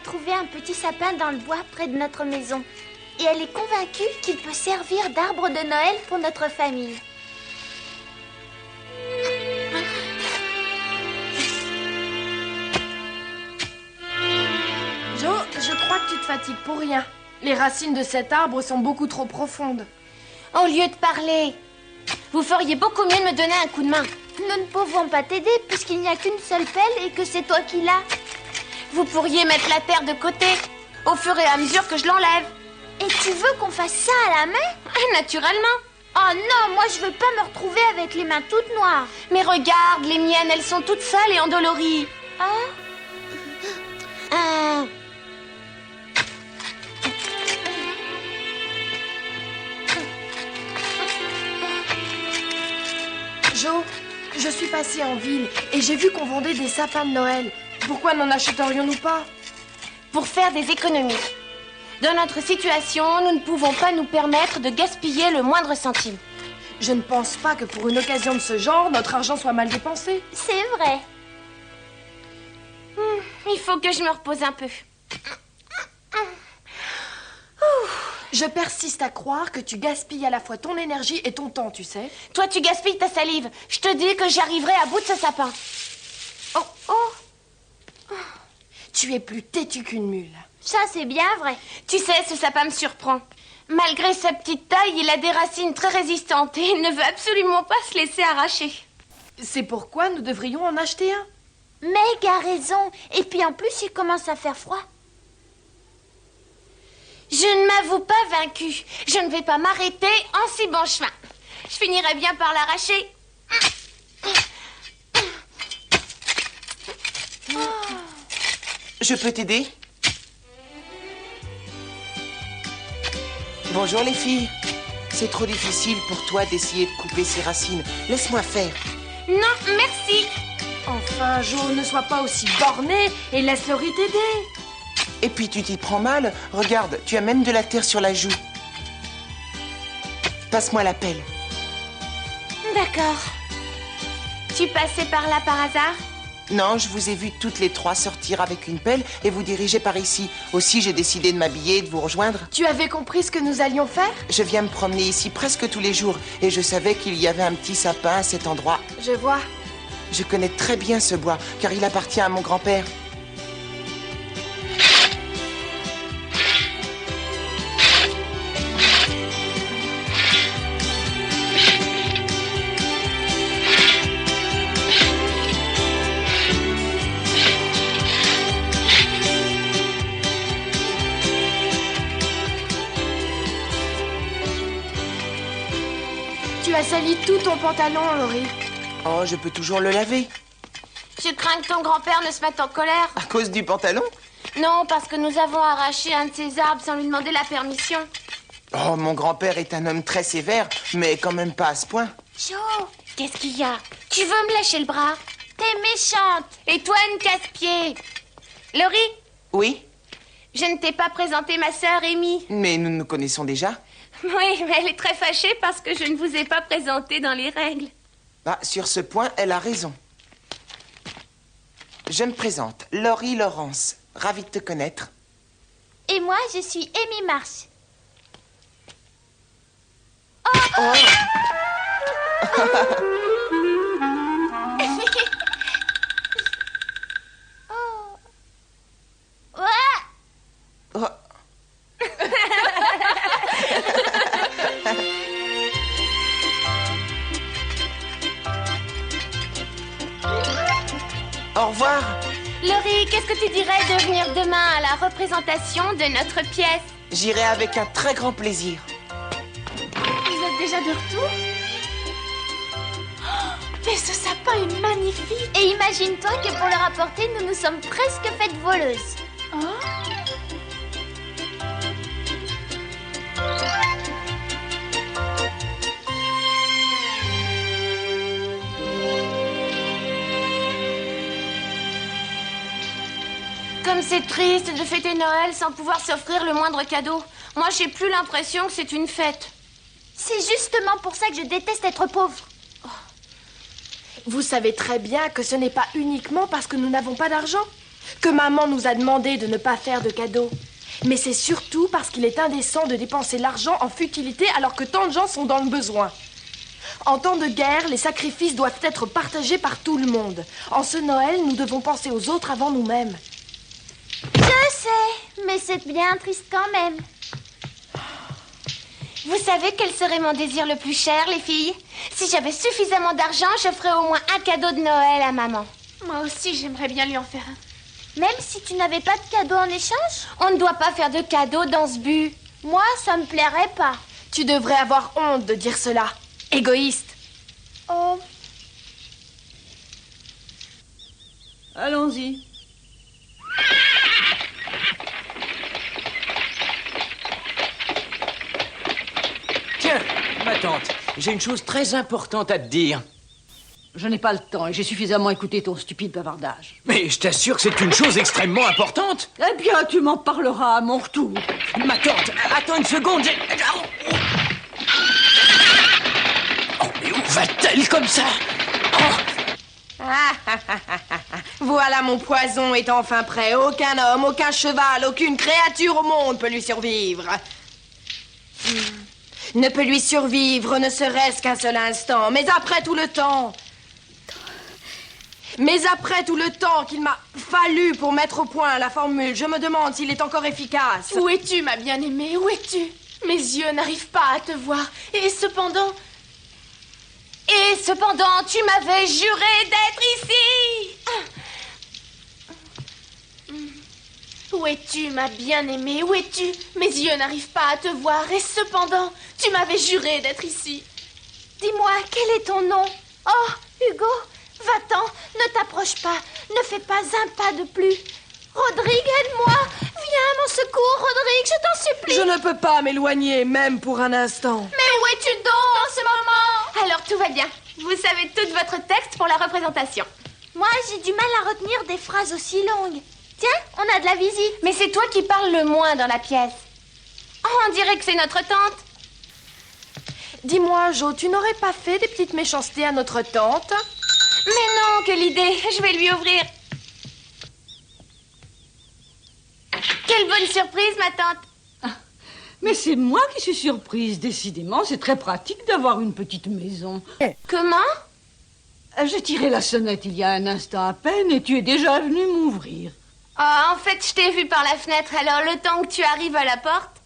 trouvé un petit sapin dans le bois près de notre maison. Et elle est convaincue qu'il peut servir d'arbre de Noël pour notre famille. Jo, je crois que tu te fatigues pour rien. Les racines de cet arbre sont beaucoup trop profondes. Au lieu de parler, vous feriez beaucoup mieux de me donner un coup de main. Nous ne pouvons pas t'aider puisqu'il n'y a qu'une seule pelle et que c'est toi qui l'as. Vous pourriez mettre la terre de côté, au fur et à mesure que je l'enlève. Et tu veux qu'on fasse ça à la main? Naturellement. Oh non, moi je veux pas me retrouver avec les mains toutes noires. Mais regarde, les miennes, elles sont toutes sales et endolories. Jo, je suis passée en ville et j'ai vu qu'on vendait des sapins de Noël. Pourquoi n'en achèterions-nous pas? Pour faire des économies. Dans notre situation, nous ne pouvons pas nous permettre de gaspiller le moindre centime. Je ne pense pas que pour une occasion de ce genre, notre argent soit mal dépensé. C'est vrai. Il faut que je me repose un peu. Je persiste à croire que tu gaspilles à la fois ton énergie et ton temps, tu sais. Toi, tu gaspilles ta salive. Je te dis que j'arriverai à bout de ce sapin. Tu es plus têtu qu'une mule. Ça, c'est bien vrai. Tu sais, ce sapin me surprend. Malgré sa petite taille, il a des racines très résistantes et il ne veut absolument pas se laisser arracher. C'est pourquoi nous devrions en acheter un. Meg a raison. Et puis en plus, il commence à faire froid. Je ne m'avoue pas vaincue. Je ne vais pas m'arrêter en si bon chemin. Je finirai bien par l'arracher. Je peux t'aider? Bonjour les filles. C'est trop difficile pour toi d'essayer de couper ces racines. Laisse-moi faire. Non, merci. Enfin, Jo, ne sois pas aussi borné et laisse Laurie t'aider. Et puis tu t'y prends mal. Regarde, tu as même de la terre sur la joue. Passe-moi la pelle. D'accord. Tu passais par là par hasard? Non, je vous ai vu toutes les trois sortir avec une pelle et vous diriger par ici. Aussi, j'ai décidé de m'habiller et de vous rejoindre. Tu avais compris ce que nous allions faire? Je viens me promener ici presque tous les jours et je savais qu'il y avait un petit sapin à cet endroit. Je vois. Je connais très bien ce bois car il appartient à mon grand-père. Tu as sali tout ton pantalon, Laurie. Oh, je peux toujours le laver. Je crains que ton grand-père ne se mette en colère. À cause du pantalon? Non, parce que nous avons arraché un de ses arbres sans lui demander la permission. Oh, mon grand-père est un homme très sévère, mais quand même pas à ce point. Jo, Qu'est-ce qu'il y a? Tu veux me lâcher le bras? t'es méchante. Et toi, une casse-pied? Laurie, Oui, je ne t'ai pas présenté ma sœur Amy. mais nous nous connaissons déjà. Oui, mais elle est très fâchée parce que je ne vous ai pas présenté dans les règles. Ah, sur ce point, elle a raison. Je me présente, Laurie Laurence. Ravie de te connaître. Et moi, je suis Amy Marsh. Oh. Ouais. Oh. Au revoir. Laurie, qu'est-ce que tu dirais de venir demain à la représentation de notre pièce? J'irai avec un très grand plaisir. Vous êtes déjà de retour? Mais ce sapin est magnifique. Et imagine-toi que pour le rapporter, nous nous sommes presque faites voleuses. Comme c'est triste de fêter Noël sans pouvoir s'offrir le moindre cadeau. Moi, j'ai plus l'impression que c'est une fête. C'est justement pour ça que je déteste être pauvre. Vous savez très bien que ce n'est pas uniquement parce que nous n'avons pas d'argent. que maman nous a demandé de ne pas faire de cadeaux. Mais c'est surtout parce qu'il est indécent de dépenser l'argent en futilité alors que tant de gens sont dans le besoin. En temps de guerre, les sacrifices doivent être partagés par tout le monde. En ce Noël, nous devons penser aux autres avant nous-mêmes. Je sais, mais c'est bien triste quand même. Vous savez quel serait mon désir le plus cher, les filles? Si j'avais suffisamment d'argent, je ferais au moins un cadeau de Noël à maman. Moi aussi, j'aimerais bien lui en faire un. Même si tu n'avais pas de cadeau en échange? On ne doit pas faire de cadeaux dans ce but. Moi, ça me plairait pas. Tu devrais avoir honte de dire cela. Égoïste. Oh, Allons-y. Tiens, ma tante, j'ai une chose très importante à te dire. Je n'ai pas le temps et j'ai suffisamment écouté ton stupide bavardage. Mais je t'assure que c'est une chose extrêmement importante. Eh bien, tu m'en parleras à mon retour. Ma tante, attends une seconde, Oh, mais où va-t-elle comme ça? Voilà mon poison est enfin prêt. Aucun homme, aucun cheval, aucune créature au monde peut lui survivre. Ne peut lui survivre ne serait-ce qu'un seul instant. Mais après tout le temps qu'il m'a fallu pour mettre au point la formule, je me demande s'il est encore efficace. Où es-tu, ma bien-aimée? Où es-tu? Mes yeux n'arrivent pas à te voir. Et cependant, tu m'avais juré d'être ici. où es-tu, ma bien-aimée? Où es-tu? Mes yeux n'arrivent pas à te voir. Et cependant, tu m'avais juré d'être ici. dis-moi, quel est ton nom? Oh, Hugo, va-t'en, ne t'approche pas, ne fais pas un pas de plus. Rodrigue, aide-moi. Viens à mon secours, Rodrigue, je t'en supplie. Je ne peux pas m'éloigner, même pour un instant. Mais où es-tu donc en ce moment? Alors tout va bien. Vous savez tout votre texte pour la représentation. Moi, j'ai du mal à retenir des phrases aussi longues. Tiens, on a de la visite. Mais c'est toi qui parles le moins dans la pièce. Oh, on dirait que c'est notre tante. Dis-moi, Jo, tu n'aurais pas fait des petites méchancetés à notre tante? Mais non, quelle idée. Je vais lui ouvrir. Quelle bonne surprise, ma tante. Mais c'est moi qui suis surprise, décidément. C'est très pratique d'avoir une petite maison. Comment? J'ai tiré la sonnette il y a un instant à peine et tu es déjà venu m'ouvrir. Oh, en fait, je t'ai vu par la fenêtre, alors le temps que tu arrives à la porte...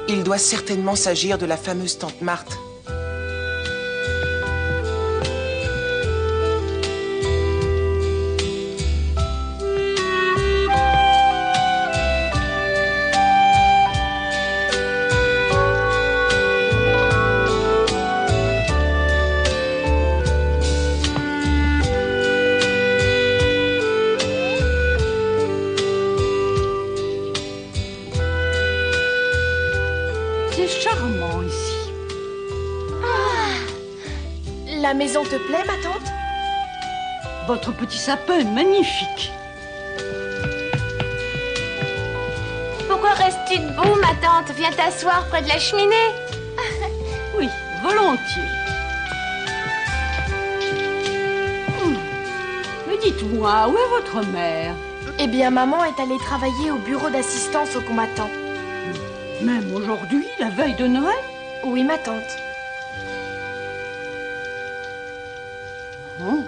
Il doit certainement s'agir de la fameuse tante Marthe. C'est charmant ici. La maison te plaît, ma tante? Votre petit sapin est magnifique. Pourquoi restes-tu debout, ma tante? Viens t'asseoir près de la cheminée. Oui, volontiers. Mais dites-moi, où est votre mère? Eh bien, maman est allée travailler au bureau d'assistance aux combattants. Même aujourd'hui, la veille de Noël? Oui, ma tante. Oh.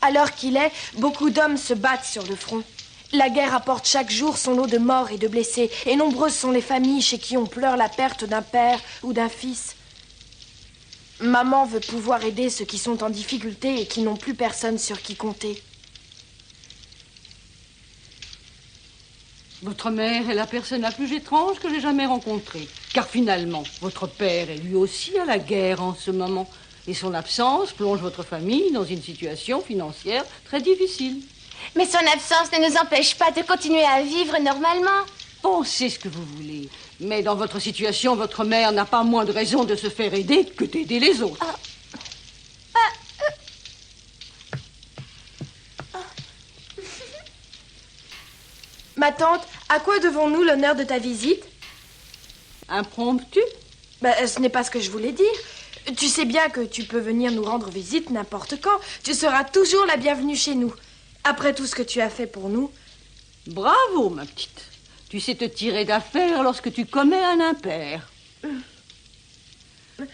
À l'heure qu'il est, beaucoup d'hommes se battent sur le front. La guerre apporte chaque jour son lot de morts et de blessés, et nombreuses sont les familles chez qui on pleure la perte d'un père ou d'un fils. Maman veut pouvoir aider ceux qui sont en difficulté et qui n'ont plus personne sur qui compter. Votre mère est la personne la plus étrange que j'ai jamais rencontrée. Car finalement, votre père est lui aussi à la guerre en ce moment. Et son absence plonge votre famille dans une situation financière très difficile. Mais son absence ne nous empêche pas de continuer à vivre normalement. Pensez ce que vous voulez. Mais dans votre situation, votre mère n'a pas moins de raison de se faire aider que d'aider les autres. Ma tante, À quoi devons-nous l'honneur de ta visite? Impromptu? Ce n'est pas ce que je voulais dire. Tu sais bien que tu peux venir nous rendre visite n'importe quand. Tu seras toujours la bienvenue chez nous. Après tout ce que tu as fait pour nous. Bravo, ma petite. Tu sais te tirer d'affaire lorsque tu commets un impair.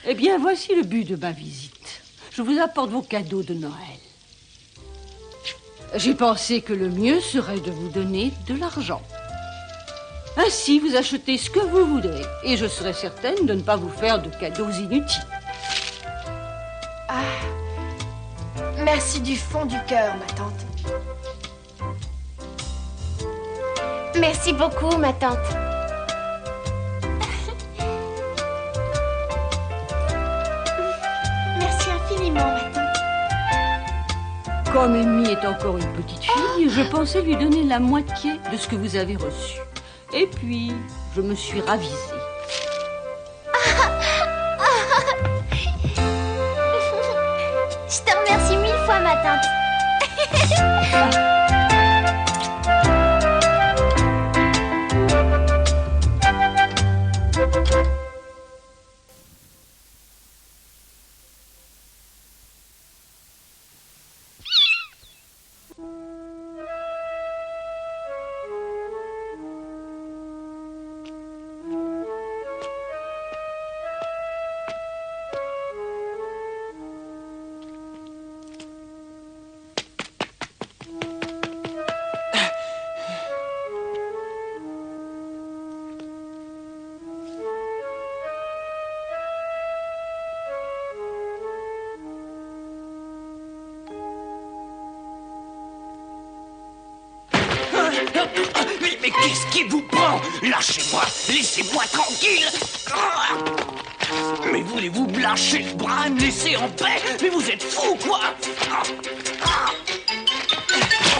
Eh bien, voici le but de ma visite. Je vous apporte vos cadeaux de Noël. J'ai pensé que le mieux serait de vous donner de l'argent. Ainsi, vous achetez ce que vous voudrez. Et je serai certaine de ne pas vous faire de cadeaux inutiles. Merci du fond du cœur, ma tante. Merci beaucoup, ma tante. Merci infiniment, ma tante. Comme Amy est encore une petite fille, je pensais lui donner la moitié de ce que vous avez reçu. Et puis, je me suis ravisée. Je te remercie 1000 fois, ma tante. Mais qu'est-ce qui vous prend? Lâchez-moi, laissez-moi tranquille. Mais voulez-vous me lâcher le bras, me laisser en paix? Mais vous êtes fous, quoi?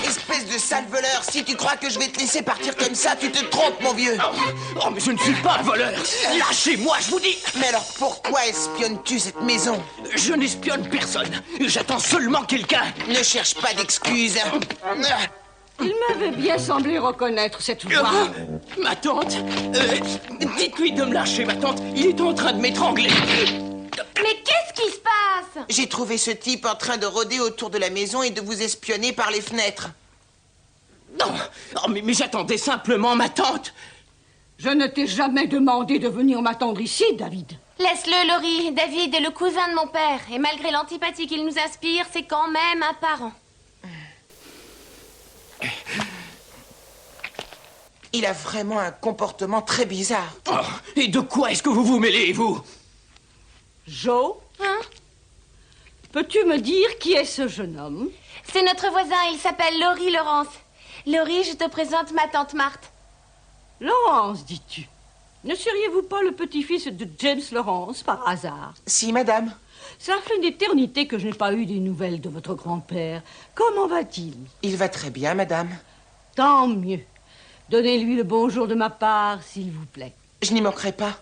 Espèce de sale voleur, si tu crois que je vais te laisser partir comme ça, tu te trompes, mon vieux. Oh, mais je ne suis pas un voleur. Lâchez-moi, je vous dis. Mais alors pourquoi espionnes-tu cette maison? Je n'espionne personne. J'attends seulement quelqu'un. Ne cherche pas d'excuses. Il m'avait bien semblé reconnaître cette voix. Ma tante, dites-lui de me lâcher, ma tante. Il est en train de m'étrangler. Mais qu'est-ce qui se passe? J'ai trouvé ce type en train de rôder autour de la maison et de vous espionner par les fenêtres. Non, oh, mais j'attendais simplement ma tante. Je ne t'ai jamais demandé de venir m'attendre ici, David. Laisse-le, Laurie. David est le cousin de mon père. Et malgré l'antipathie qu'il nous inspire, c'est quand même un parent. Il a vraiment un comportement très bizarre. Oh, et de quoi est-ce que vous vous mêlez, vous? Jo, Hein? peux-tu me dire qui est ce jeune homme? C'est notre voisin. Il s'appelle Laurie Laurence. Laurie, je te présente ma tante Marthe. Laurence, dis-tu? Ne seriez-vous pas le petit-fils de James Laurence, par hasard? Si, madame. Ça fait une éternité que je n'ai pas eu des nouvelles de votre grand-père. Comment va-t-il? Il va très bien, madame. Tant mieux. Donnez-lui le bonjour de ma part, s'il vous plaît. Je n'y manquerai pas.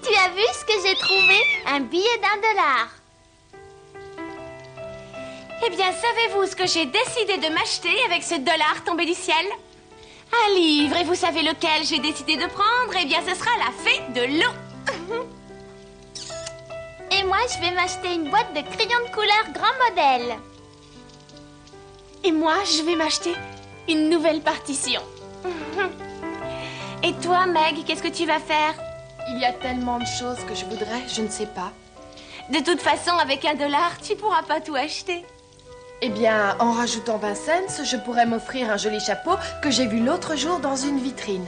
Tu as vu ce que j'ai trouvé? Un billet d'$1. Eh bien, savez-vous ce que j'ai décidé de m'acheter avec ce dollar tombé du ciel? Un livre, et vous savez lequel j'ai décidé de prendre? Eh bien, ce sera La Fée de l'eau. Et moi, je vais m'acheter une boîte de crayons de couleur grand modèle. Et moi, je vais m'acheter une nouvelle partition. Et toi, Meg, qu'est-ce que tu vas faire? Il y a tellement de choses que je voudrais, je ne sais pas. De toute façon, avec $1, tu pourras pas tout acheter. Eh bien, en rajoutant 20 cents, je pourrais m'offrir un joli chapeau que j'ai vu l'autre jour dans une vitrine.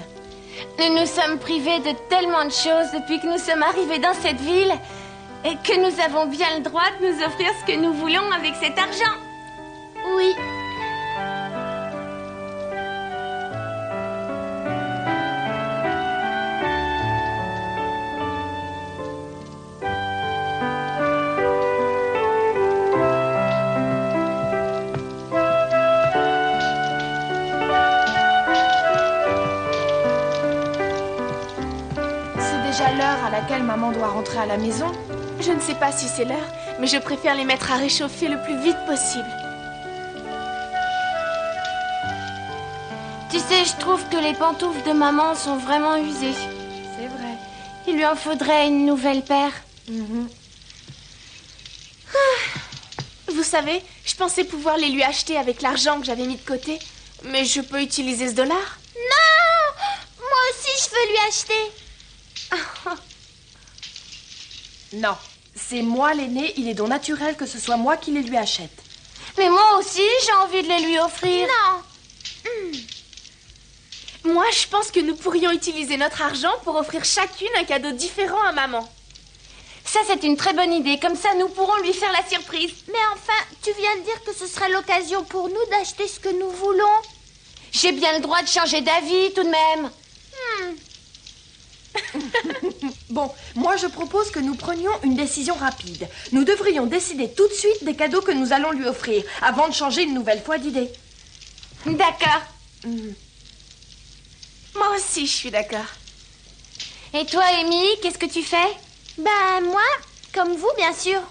Nous nous sommes privés de tellement de choses depuis que nous sommes arrivés dans cette ville et que nous avons bien le droit de nous offrir ce que nous voulons avec cet argent. Oui. laquelle maman doit rentrer à la maison. Je ne sais pas si c'est l'heure, mais je préfère les mettre à réchauffer le plus vite possible. Tu sais, je trouve que les pantoufles de maman sont vraiment usées. C'est vrai. Il lui en faudrait une nouvelle paire. Vous savez, je pensais pouvoir les lui acheter avec l'argent que j'avais mis de côté. Mais je peux utiliser ce dollar? Non! Moi aussi, je veux lui acheter. Non, c'est moi l'aîné, il est donc naturel que ce soit moi qui les lui achète. Mais moi aussi, j'ai envie de les lui offrir. Non. Moi, je pense que nous pourrions utiliser notre argent pour offrir chacune un cadeau différent à maman. Ça, c'est une très bonne idée. Comme ça, nous pourrons lui faire la surprise. Mais enfin, tu viens de dire que ce serait l'occasion pour nous d'acheter ce que nous voulons. J'ai bien le droit de changer d'avis, tout de même. Bon, moi je propose que nous prenions une décision rapide. Nous devrions décider tout de suite des cadeaux que nous allons lui offrir, avant de changer une nouvelle fois d'idée. D'accord. Moi aussi, je suis d'accord. Et toi, Amy, qu'est-ce que tu fais? Ben, moi, comme vous, bien sûr.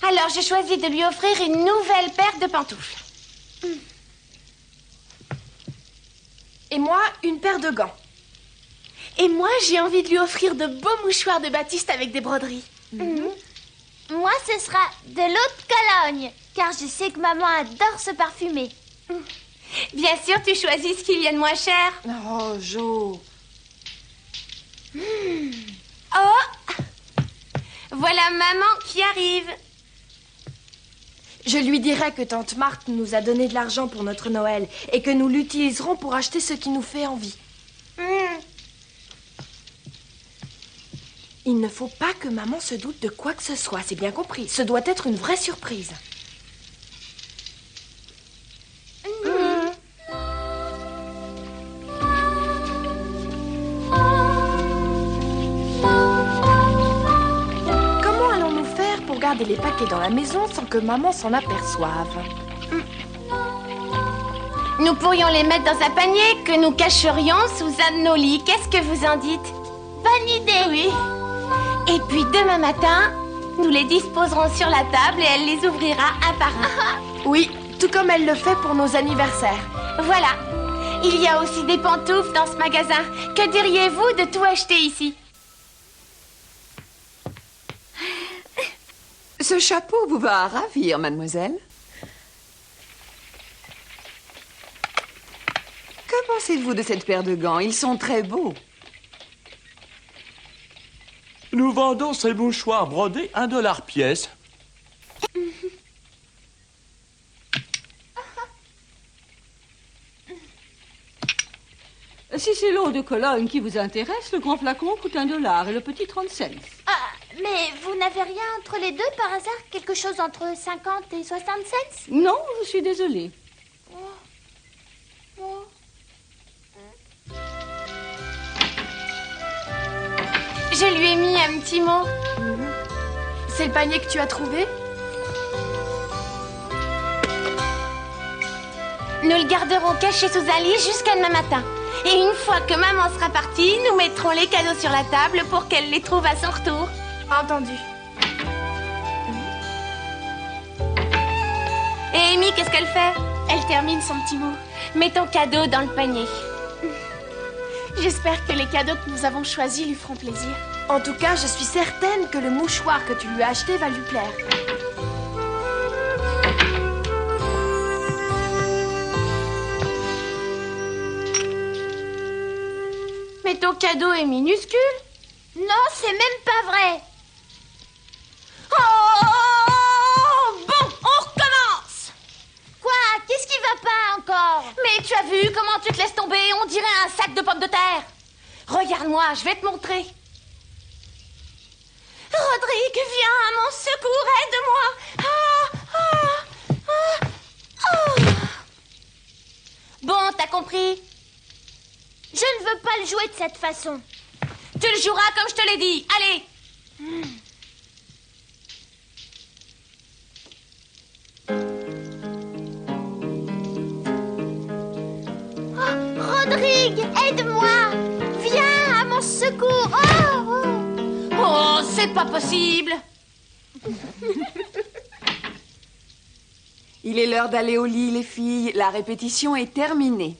Alors, je choisis de lui offrir une nouvelle paire de pantoufles. Et moi, une paire de gants. Et moi, j'ai envie de lui offrir de beaux mouchoirs de Baptiste avec des broderies. Moi, ce sera de l'eau de Cologne, car je sais que maman adore se parfumer. Bien sûr, tu choisis ce qu'il y a de moins cher. Oh, Jo. Oh! Voilà maman qui arrive. Je lui dirai que tante Marthe nous a donné de l'argent pour notre Noël et que nous l'utiliserons pour acheter ce qui nous fait envie. Il ne faut pas que maman se doute de quoi que ce soit, c'est bien compris. Ce doit être une vraie surprise. Comment allons-nous faire pour garder les paquets dans la maison sans que maman s'en aperçoive? Nous pourrions les mettre dans un panier que nous cacherions sous un de nos lits. Qu'est-ce que vous en dites? Bonne idée, Oui. Et puis demain matin, nous les disposerons sur la table et elle les ouvrira un par un. Oui, tout comme elle le fait pour nos anniversaires. Voilà. Il y a aussi des pantoufles dans ce magasin. Que diriez-vous de tout acheter ici? Ce chapeau vous va ravir, mademoiselle. Que pensez-vous de cette paire de gants? Ils sont très beaux. Nous vendons ces mouchoirs brodés $1 pièce. Si c'est l'eau de Cologne qui vous intéresse, le grand flacon coûte $1 et le petit 30 cents. Ah, mais vous n'avez rien entre les deux par hasard? Quelque chose entre 50 et 60 cents? Non, je suis désolée. Je lui ai mis un petit mot. C'est le panier que tu as trouvé? Nous le garderons caché sous un lit jusqu'à demain matin. Et une fois que maman sera partie, nous mettrons les cadeaux sur la table pour qu'elle les trouve à son retour. Entendu. Et Amy, qu'est-ce qu'elle fait? Elle termine son petit mot. Mets ton cadeau dans le panier. J'espère que les cadeaux que nous avons choisis lui feront plaisir. En tout cas, je suis certaine que le mouchoir que tu lui as acheté va lui plaire. Mais ton cadeau est minuscule. Non, c'est même pas vrai. Oh! Bon, on recommence! Quoi? Qu'est-ce qui va pas encore? Mais tu as vu comment tu te laisses tomber? On dirait un sac de pommes de terre. Regarde-moi, je vais te montrer. Rodrigue, viens à mon secours, aide-moi. Bon, t'as compris? Je ne veux pas le jouer de cette façon. Tu le joueras comme je te l'ai dit. Allez. Rodrigue, aide-moi. Viens à mon secours! Oh, oh. Oh, c'est pas possible! Il est l'heure d'aller au lit, les filles. La répétition est terminée.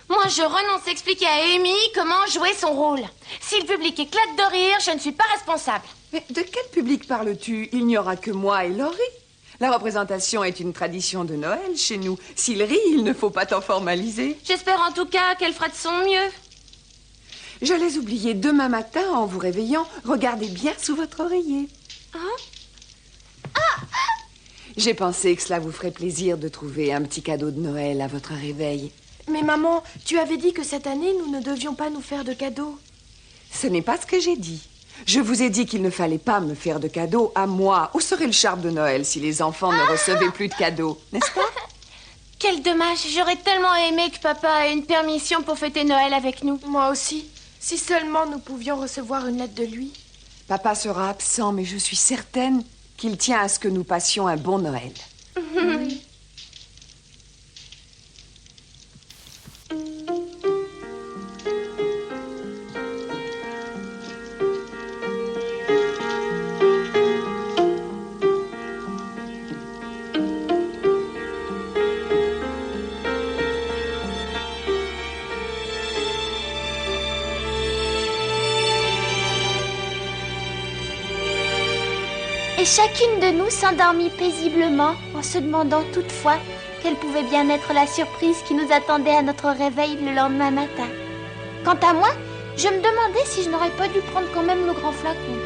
Moi, je renonce à expliquer à Amy comment jouer son rôle. Si le public éclate de rire, je ne suis pas responsable. Mais de quel public parles-tu? Il n'y aura que moi et Laurie. La représentation est une tradition de Noël chez nous. S'il rit, il ne faut pas t'en formaliser. J'espère en tout cas qu'elle fera de son mieux. Je l'ai oublié demain matin en vous réveillant. Regardez bien sous votre oreiller. J'ai pensé que cela vous ferait plaisir de trouver un petit cadeau de Noël à votre réveil. Mais maman, tu avais dit que cette année, nous ne devions pas nous faire de cadeaux. Ce n'est pas ce que j'ai dit. Je vous ai dit qu'il ne fallait pas me faire de cadeaux à moi. Où serait le charme de Noël si les enfants ne recevaient plus de cadeaux, n'est-ce pas? Quel dommage, j'aurais tellement aimé que papa ait une permission pour fêter Noël avec nous. Moi aussi. Si seulement nous pouvions recevoir une lettre de lui. Papa sera absent, mais je suis certaine qu'il tient à ce que nous passions un bon Noël. Oui. Et chacune de nous s'endormit paisiblement en se demandant toutefois quelle pouvait bien être la surprise qui nous attendait à notre réveil le lendemain matin. Quant à moi, je me demandais si je n'aurais pas dû prendre quand même le grand flacon.